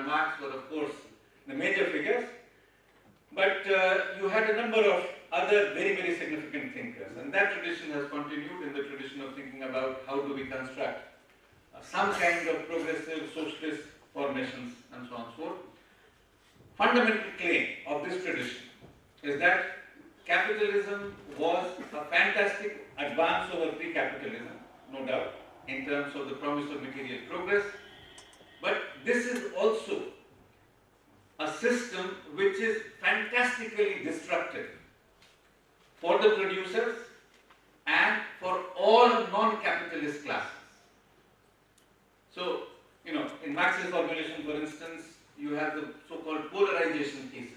Karl Marx were, of course, the major figures, but you had a number of other very, very significant thinkers, and that tradition has continued in the tradition of thinking about how do we construct some kind of progressive socialist formations and so on and so forth. Fundamental claim of this tradition is that capitalism was a fantastic advance over pre-capitalism, no doubt, in terms of the promise of material progress, but this is also a system which is fantastically destructive for the producers and for all non-capitalist classes. So, in Marx's formulation, for instance, you have the so-called polarization thesis.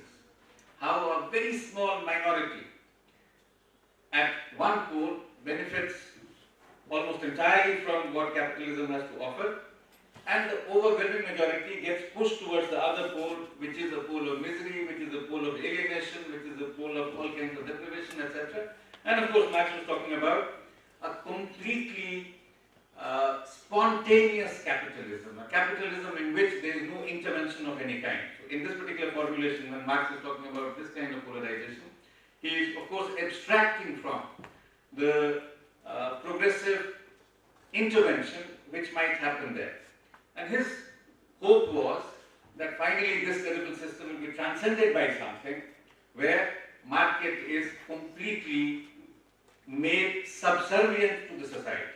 How a very small minority at one pole benefits almost entirely from what capitalism has to offer, and the overwhelming majority gets pushed towards the other pole, which is a pole of misery, which is a pole of alienation, which is a pole of all kinds of deprivation, etc. And of course, Marx was talking about a completely spontaneous capitalism, a capitalism in which there is no intervention of any kind. So in this particular formulation, when Marx is talking about this kind of polarization, he is of course abstracting from the progressive intervention which might happen there. And his hope was that finally this terrible system will be transcended by something where market is completely made subservient to the society.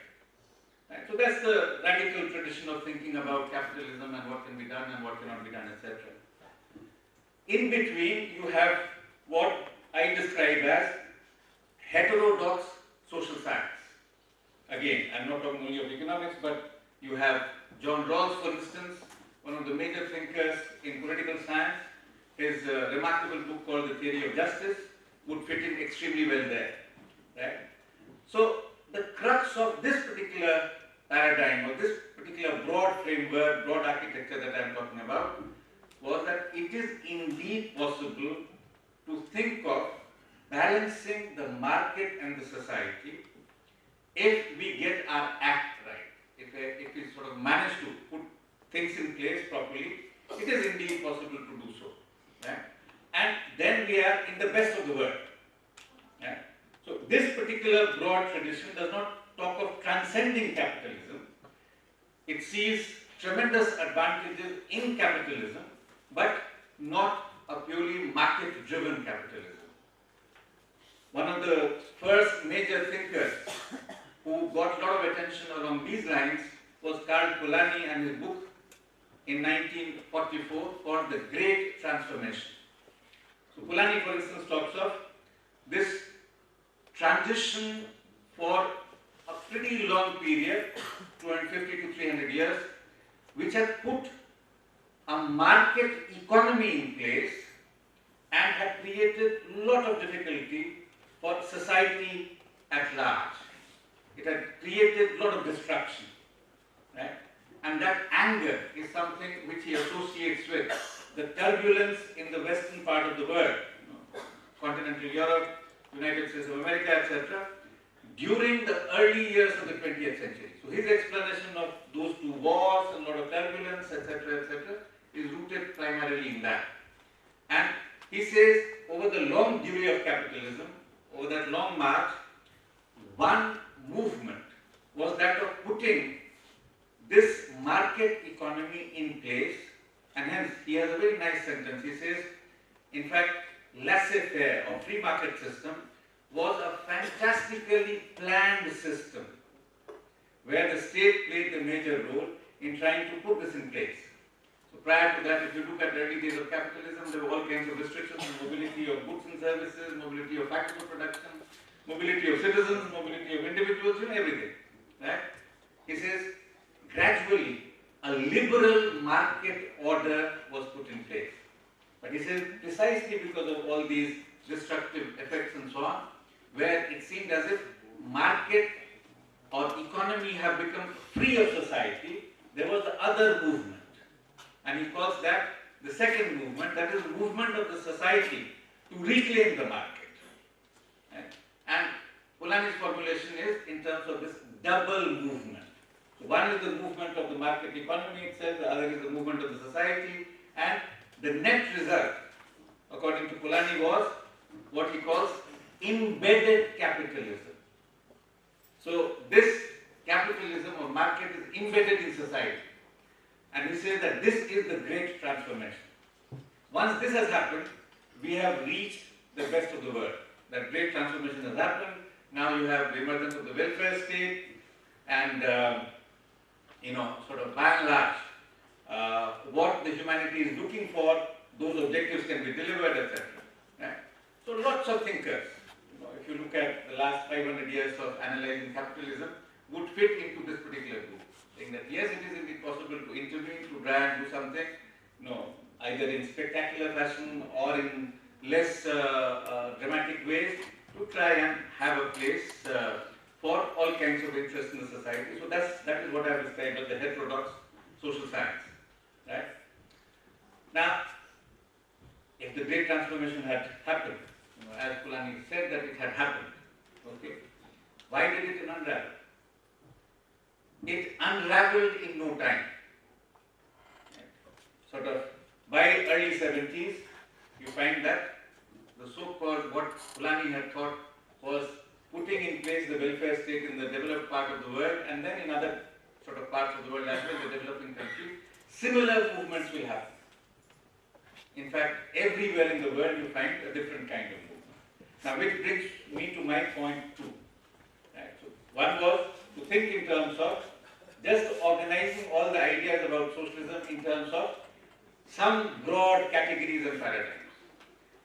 Right? So that's the radical tradition of thinking about capitalism and what can be done and what cannot be done, etc. In between, you have what I describe as heterodox social science. Again, I'm not talking only of economics, but you have John Rawls, for instance, one of the major thinkers in political science. His remarkable book called The Theory of Justice would fit in extremely well there. Right? So, the crux of this particular paradigm or this particular broad framework, broad architecture that I am talking about was that it is indeed possible to think of balancing the market and the society if we get our act right, if we sort of manage to put things in place properly, it is indeed possible to do so. Right? And then we are in the best of the world. Right? So this particular broad tradition does not talk of transcending capitalism. It sees tremendous advantages in capitalism, but not a purely market-driven capitalism. One of the first major thinkers who got a lot of attention along these lines was Karl Polanyi and his book in 1944 called The Great Transformation. So Polanyi, for instance, talks of this transition for a pretty long period, 250 to 300 years, which had put a market economy in place and had created a lot of difficulty for society at large. It had created a lot of destruction. Right? And that anger is something which he associates with the turbulence in the western part of the world, continental Europe, United States of America, etc., during the early years of the 20th century. So his explanation of those two wars and a lot of turbulence, etc., is rooted primarily in that. And he says, over the long journey of capitalism, over that long march, one movement was that of putting this market economy in place, and hence he has a very nice sentence. He says, in fact, laissez-faire or free market system was a fantastically planned system where the state played the major role in trying to put this in place. So prior to that, if you look at the early days of capitalism, there were all kinds of restrictions on mobility of goods and services, mobility of factors of production, mobility of citizens, mobility of individuals, everything. Right? He says, gradually, a liberal market order was put in place. But he says, precisely because of all these destructive effects and so on, where it seemed as if market or economy have become free of society, there was the other movement. And he calls that the second movement, that is the movement of the society to reclaim the market. Right? And Polanyi's formulation is in terms of this double movement. So one is the movement of the market economy itself, the other is the movement of the society And the net result, according to Polanyi, was what he calls embedded capitalism. So this capitalism or market is embedded in society. And he says that this is the great transformation. Once this has happened, we have reached the best of the world. That great transformation has happened. Now you have the emergence of the welfare state and, sort of by and large, what the humanity is looking for, those objectives can be delivered, etc. Right? So lots of thinkers, if you look at the last 500 years of analyzing capitalism, would fit into this particular group, saying that yes, it is indeed possible to intervene, to try and do something, either in spectacular fashion or in less dramatic ways, to try and have a place for all kinds of interests in the society. So that is what I have described as the heterodox social science. Right? Now, if the great transformation had happened, as Polanyi said that it had happened, okay, why did it unravel? It unraveled in no time. Sort of by early 70s, you find that the so-called what Polanyi had thought was putting in place the welfare state in the developed part of the world, and then in other sort of parts of the world as well, the developing countries, similar movements will happen. In fact, everywhere in the world you find a different kind of movement. Now, which brings me to my point 2. Right? So, one was to think in terms of just organizing all the ideas about socialism in terms of some broad categories and paradigms.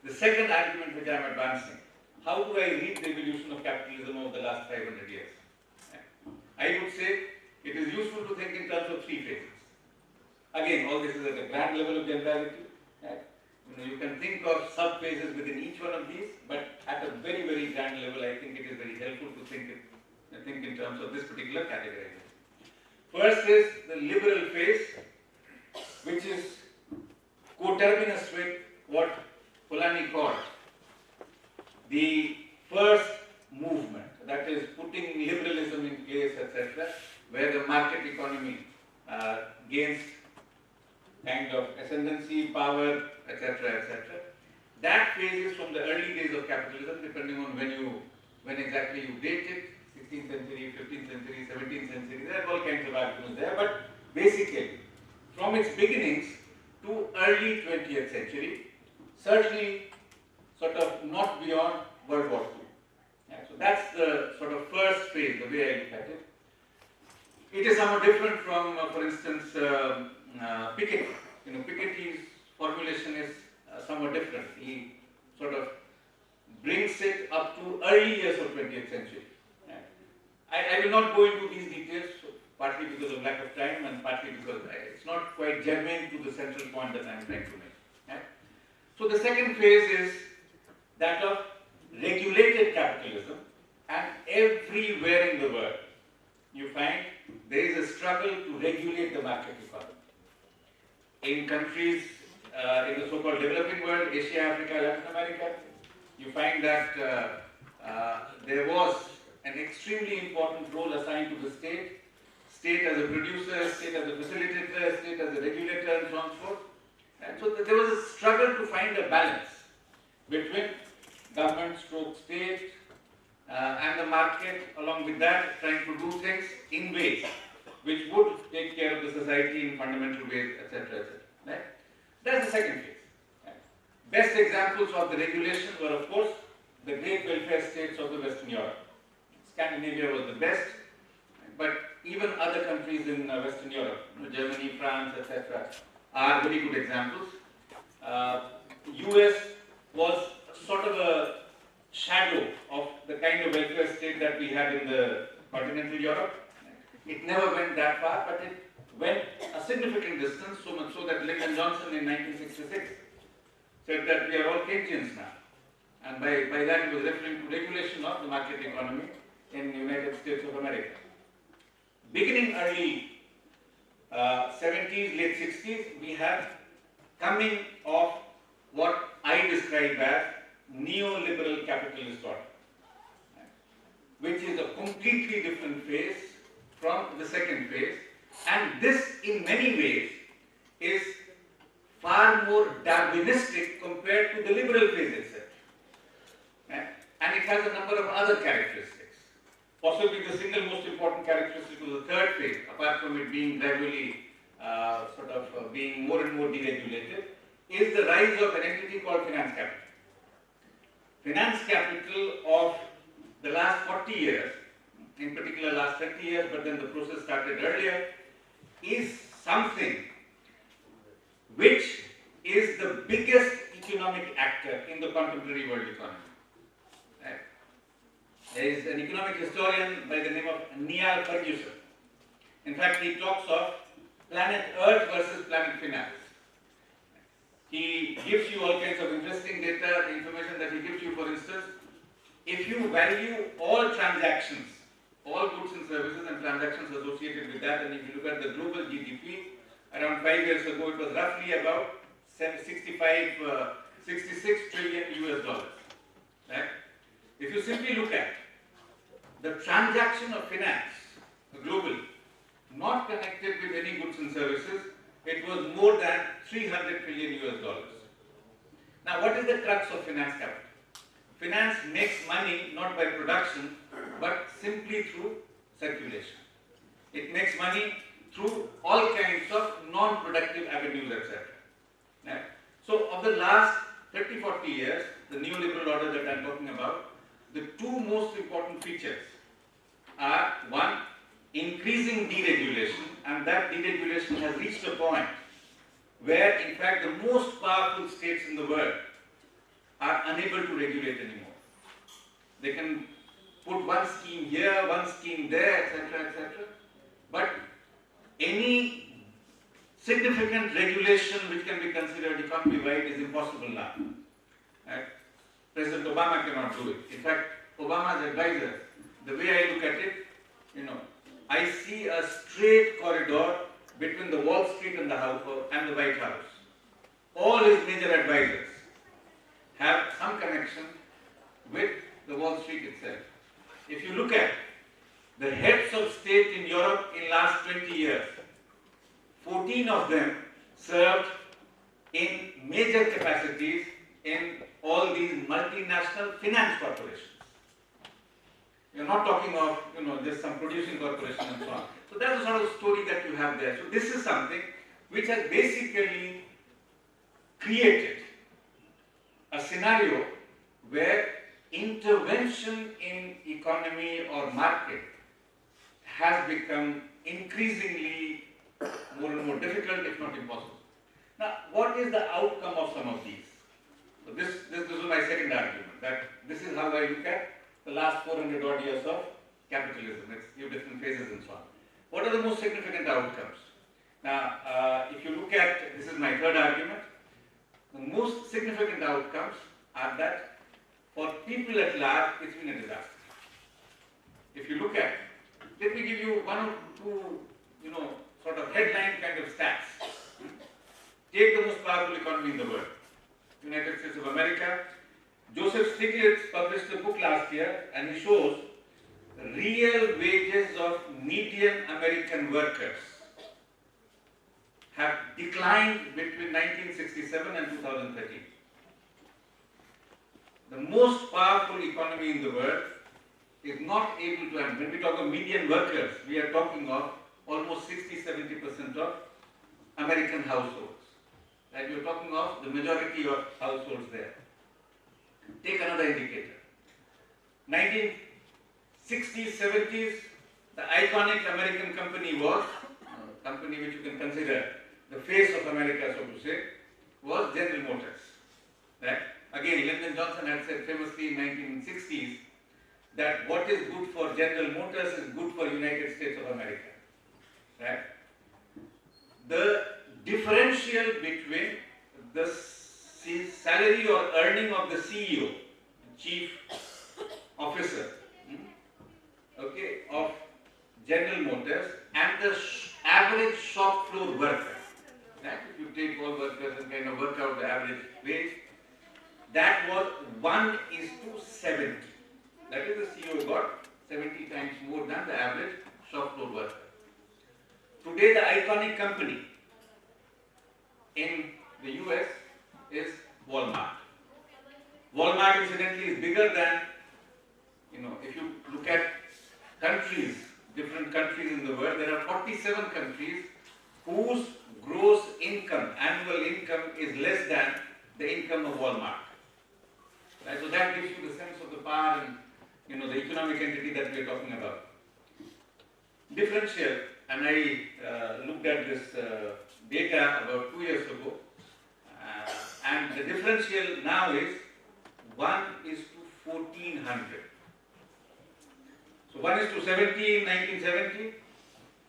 The second argument which I am advancing, how do I read the evolution of capitalism over the last 500 years? I would say it is useful to think in terms of 3 phases. Again, all this is at a grand level of generality. Right? You can think of sub-phases within each one of these, but at a very, very grand level, I think it is very helpful to think in terms of this particular categorization. First is the liberal phase, which is coterminous with what Polanyi called the first movement, that is putting liberalism in place, etc., where the market economy gains kind of ascendancy, power, etc., etc. That phase is from the early days of capitalism, depending on when exactly you date it, 16th century, 15th century, 17th century, there are all kinds of arguments there, but basically, from its beginnings to early 20th century, certainly sort of not beyond World War II. Yeah, so that's the sort of first phase, the way I look at it. It is somewhat different from, for instance, Piketty. Piketty's formulation is somewhat different. He sort of brings it up to early years of 20th century. I will not go into these details, partly because of lack of time and partly because it's not quite germane to the central point that I am trying to make. So the second phase is that of regulated capitalism, and everywhere in the world you find there is a struggle to regulate the market economy. In countries in the so-called developing world, Asia, Africa, Latin America, you find that there was an extremely important role assigned to the state as a producer, state as a facilitator, state as a regulator, and so on and so forth. And so there was a struggle to find a balance between government stroke state and the market, along with that trying to do things in ways which would take care of the society in fundamental ways, etc., etc. Right? That's the second phase. Right? Best examples of the regulation were, of course, the great welfare states of the Western Europe. Scandinavia was the best, but even other countries in Western Europe, Germany, France, etc., are very good examples. US was sort of a shadow of the kind of welfare state that we had in the continental Europe. It never went that far, but it went a significant distance, so much so that Lyndon Johnson in 1966 said that we are all Keynesians now. And by that he was referring to regulation of the market economy in the United States of America. Beginning early 70s, late 60s, we have coming of what I describe as neoliberal capitalist order, which is a completely different phase from the second phase, and this in many ways is far more Darwinistic compared to the liberal phase itself. And it has a number of other characteristics. Possibly the single most important characteristic of the third phase, apart from it being gradually being more and more deregulated, is the rise of an entity called finance capital. Finance capital of the last 40 years, in particular last 30 years, but then the process started earlier, is something which is the biggest economic actor in the contemporary world economy. Right? There is an economic historian by the name of Niall Ferguson. In fact, he talks of planet Earth versus planet finance. He gives you all kinds of interesting data, information that he gives you. For instance, if you value all transactions, all goods and services and transactions associated with that, and if you look at the global GDP, around 5 years ago it was roughly about 66 trillion US dollars. Right? If you simply look at the transaction of finance globally, not connected with any goods and services, it was more than 300 trillion US dollars. Now, what is the crux of finance capital? Finance makes money not by production, but simply through circulation. It makes money through all kinds of non-productive avenues, etc. Right? So, of the last 30-40 years, the neoliberal order that I am talking about, the two most important features are, one, increasing deregulation, and that deregulation has reached a point where, in fact, the most powerful states in the world are unable to regulate anymore. They can put one scheme here, one scheme there, etc., etc. But any significant regulation which can be considered economy-wide is impossible now. Right? President Obama cannot do it. In fact, Obama's advisor, the way I look at it, I see a straight corridor between the Wall Street and the White House. All his major advisors have some connection with the Wall Street itself. If you look at the heads of state in Europe in last 20 years, 14 of them served in major capacities in all these multinational finance corporations. You're not talking of, just some producing corporation and so on. So that's the sort of story that you have there. So this is something which has basically created a scenario where intervention in economy or market has become increasingly more and more difficult, if not impossible. Now, what is the outcome of some of these? So this is my second argument, that this is how I look at the last 400 odd years of capitalism. It's few different phases and so on. What are the most significant outcomes? Now, if you look at, this is my third argument, the most significant outcomes are that for people at large, it's been a disaster. If you look at, let me give you one or two, sort of headline kind of stats. Take the most powerful economy in the world, United States of America. Joseph Stiglitz published a book last year, and he shows real wages of median American workers have declined between 1967 and 2013. The most powerful economy in the world is not able to, and when we talk of median workers, we are talking of almost 60-70% of American households. Right? You're talking of the majority of households there. Take another indicator. 1960s, 70s, the iconic American company was, a company which you can consider the face of America, so to say, was General Motors. Right? Again, Lyndon Johnson had said famously in 1960s that what is good for General Motors is good for United States of America. Right? The differential between the salary or earning of the CEO, chief officer, of General Motors, and the average shop floor worker. Right? If you take all workers and kind of work out the average wage, that was 1:70. That is, the CEO got 70 times more than the average shop floor worker. Today, the iconic company in the US is Walmart. Walmart incidentally is bigger than, if you look at countries, different countries in the world, there are 47 countries whose gross income, annual income is less than the income of Walmart. Right? So that gives you the sense of the power and the economic entity that we are talking about. Differential, and I looked at this data about 2 years ago, and the differential now is 1 is to 1400. So 1 is to 70 in 1970,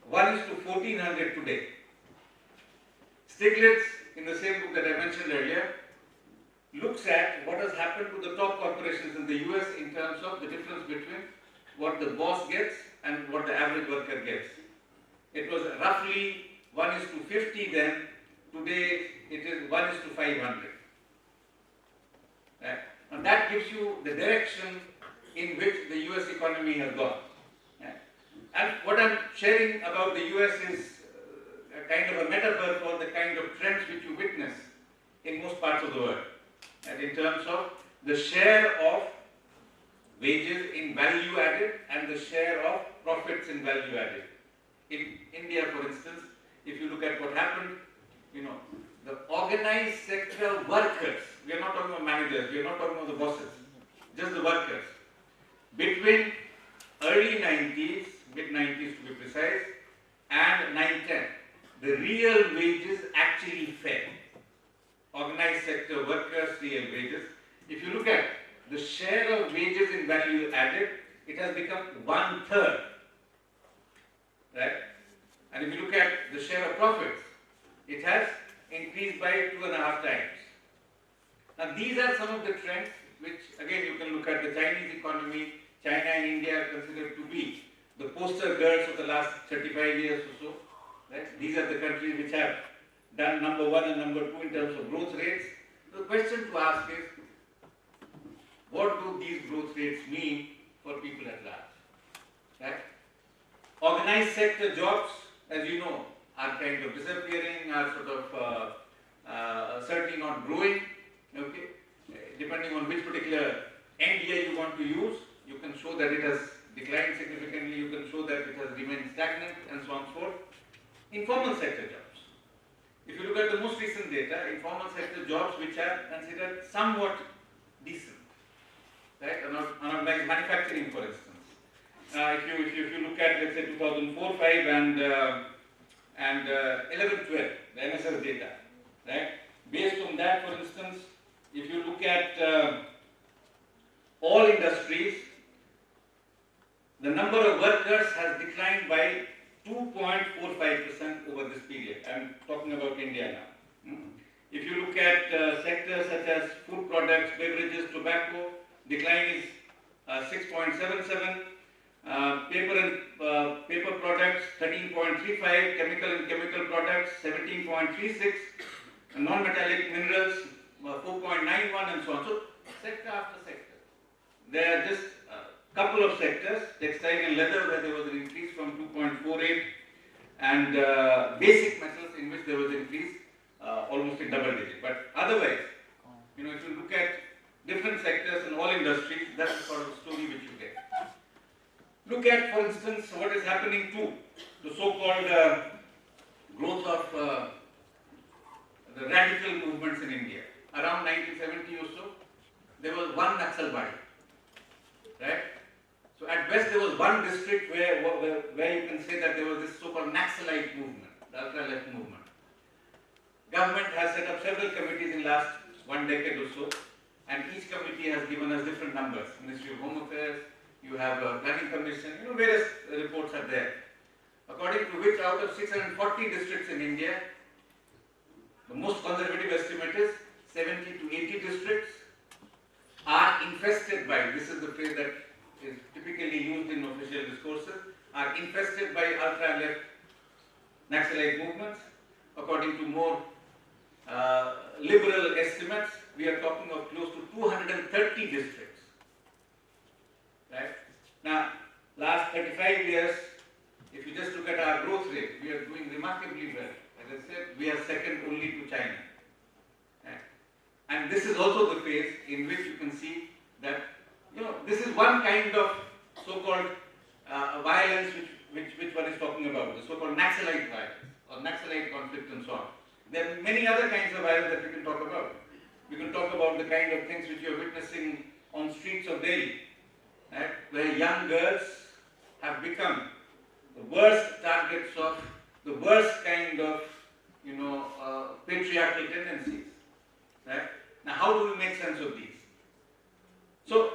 1 is to 1400 today. Stiglitz, in the same book that I mentioned earlier, looks at what has happened to the top corporations in the US in terms of the difference between what the boss gets and what the average worker gets. It was roughly 1 is to 50 then, today it is 1 is to 500. Right? And that gives you the direction in which the US economy has gone. Right? And what I'm sharing about the US is a kind of a metaphor for the kind of trends which you witness in most parts of the world. And in terms of the share of wages in value added and the share of profits in value added. In India, for instance, if you look at what happened, the organized sector workers, we are not talking about managers, we are not talking about the bosses, just the workers. Between early 90s, mid-90s to be precise, and 9-10, the real wages actually fell. Organized sector workers' real wages. If you look at the share of wages in value added, it has become 1/3. Right? And if you look at the share of profits, it has increased by 2.5 times. Now these are some of the trends which, again, you can look at the Chinese economy. China and India are considered to be the poster girls of the last 35 years or so. Right? These are the countries which have done number 1 and number 2 in terms of growth rates. So the question to ask is, what do these growth rates mean for people at large? Right? Organized sector jobs, as you know, are kind of disappearing, are sort of certainly not growing. Okay, depending on which particular end year you want to use, you can show that it has declined significantly. You can show that it has remained stagnant, and so on and so forth. Informal sector jobs. If you look at the most recent data, informal sector jobs which are considered somewhat decent, right? Unorganized manufacturing, for instance. If you look at, let's say, 2004-05 and 11-12, the NSS data, right? Based on that, for instance, if you look at all industries, the number of workers has declined by 2.45% over this period. I'm talking about India now. If you look at sectors such as food products, beverages, tobacco, decline is 6.77. Paper products 13.35, chemical and chemical products 17.36, non-metallic minerals 4.91, and so on. So sector after sector, there are just a couple of sectors, textile and leather, where there was an increase from 2.48, and basic metals in which there was an increase almost in double digit. But otherwise, if you look at different sectors in all industries, that's the sort of story which you get. Look at, for instance, what is happening to the so-called growth of the radical movements in India. Around 1970 or so, there was one Naxalbari, right? So at best there was one district where you can say that there was this so-called Naxalite movement, the ultra-left movement. Government has set up several committees in last 1 decade or so, and each committee has given us different numbers. Ministry of Home Affairs, you have a planning commission, various reports are there. According to which, out of 640 districts in India, the most conservative estimate is 70 to 80 districts are infested by, this is the phrase that is typically used in official discourses, are infested by ultra-left Naxalite movements. According to more liberal estimates, we are talking of close to 230 districts. Right? Now, last 35 years, if you just look at our growth rate, we are doing remarkably well. As I said, we are second only to China. Right? this is also the phase in which you can see that, this is one kind of so-called violence which one is talking about, the so-called Naxalite violence or Naxalite conflict and so on. There are many other kinds of violence that we can talk about. We can talk about the kind of things which you are witnessing on streets of Delhi, right, where young girls have become the worst targets of the worst kind of, patriarchal tendencies. Right? Now, how do we make sense of these? So,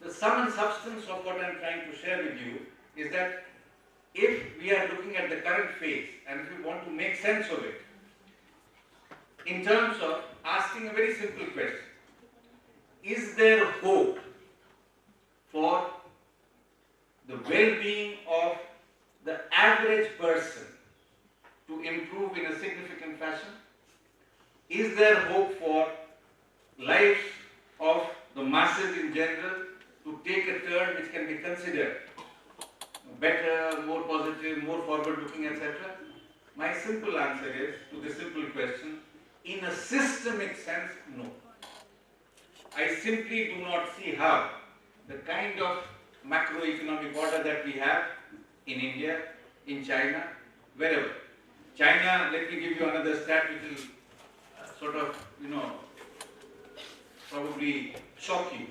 the sum and substance of what I am trying to share with you is that if we are looking at the current phase and if we want to make sense of it, in terms of asking a very simple question, is there hope for the well-being of the average person to improve in a significant fashion? Is there hope for lives of the masses in general to take a turn which can be considered better, more positive, more forward-looking, etc.? My simple answer is, to this simple question, in a systemic sense, no. I simply do not see how the kind of macroeconomic order that we have in India, in China, wherever. China, let me give you another stat which will sort of, probably shock you.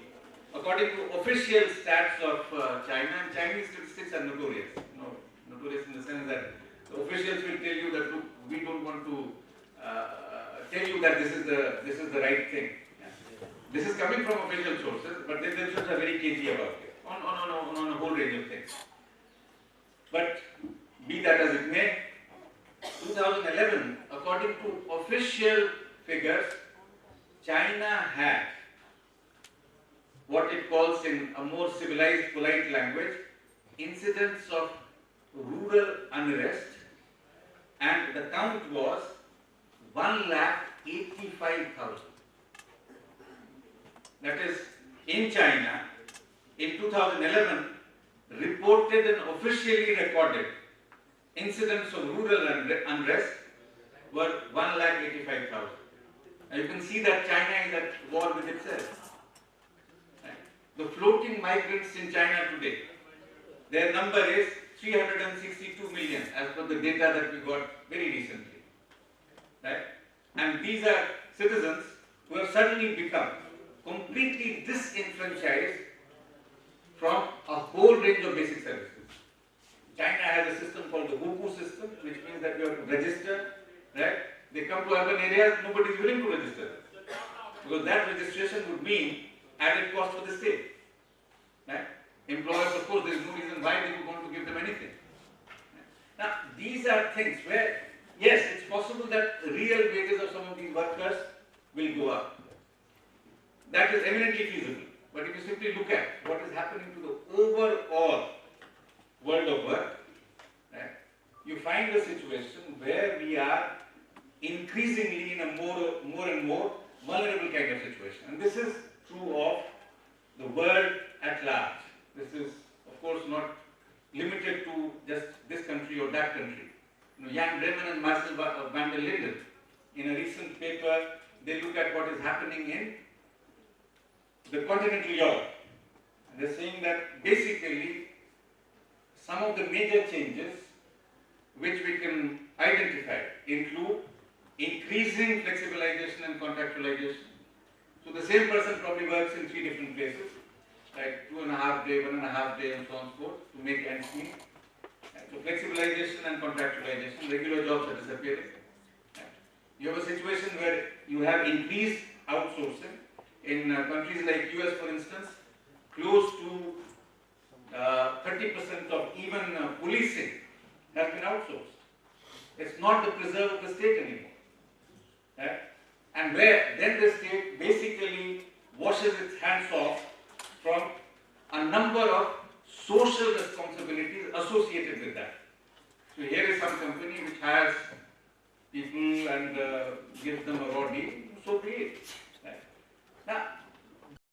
According to official stats of China, and Chinese statistics are notorious. Notorious in the sense that the officials will tell you that, look, we don't want to tell you that this is the right thing. This is coming from official sources, but they themselves are very cagey about it, on a whole range of things. But be that as it may, 2011, according to official figures, China had what it calls in a more civilized, polite language, incidents of rural unrest, and the count was 1,85,000. That is, in China, in 2011, reported and officially recorded incidents of rural unrest were 1,85,000. Now you can see that China is at war with itself. Right? The floating migrants in China today, their number is 362 million as per the data that we got very recently. Right? And these are citizens who have suddenly become completely disenfranchised from a whole range of basic services. China has a system called the Hupu system, which means that you have to register, right? They come to urban areas, nobody is willing to register. Because that registration would mean added cost for the state. Right? Employers, of course, there is no reason why they would want to give them anything. Right? Now, these are things where, yes, it's possible that real wages of some of these workers will go up. That is eminently feasible. But if you simply look at what is happening to the overall world of work, right, you find a situation where we are increasingly in a more and more vulnerable kind of situation. And this is true of the world at large. This is, of course, not limited to just this country or that country. Jan Breman and Marcel van der Linden, in a recent paper, they look at what is happening in the continental Europe. And they're saying that basically some of the major changes which we can identify include increasing flexibilization and contractualization. So the same person probably works in 3 different places, like 2.5 day, 1.5 day, and so on and so forth, to make ends meet. So flexibilization and contractualization, regular jobs are disappearing. You have a situation where you have increased outsourcing. In countries like US, for instance, close to 30% of even policing has been outsourced. It's not the preserve of the state anymore. Right? And where then the state basically washes its hands off from a number of social responsibilities associated with that. So here is some company which has people and gives them a raw deal, so be it. Right? Now,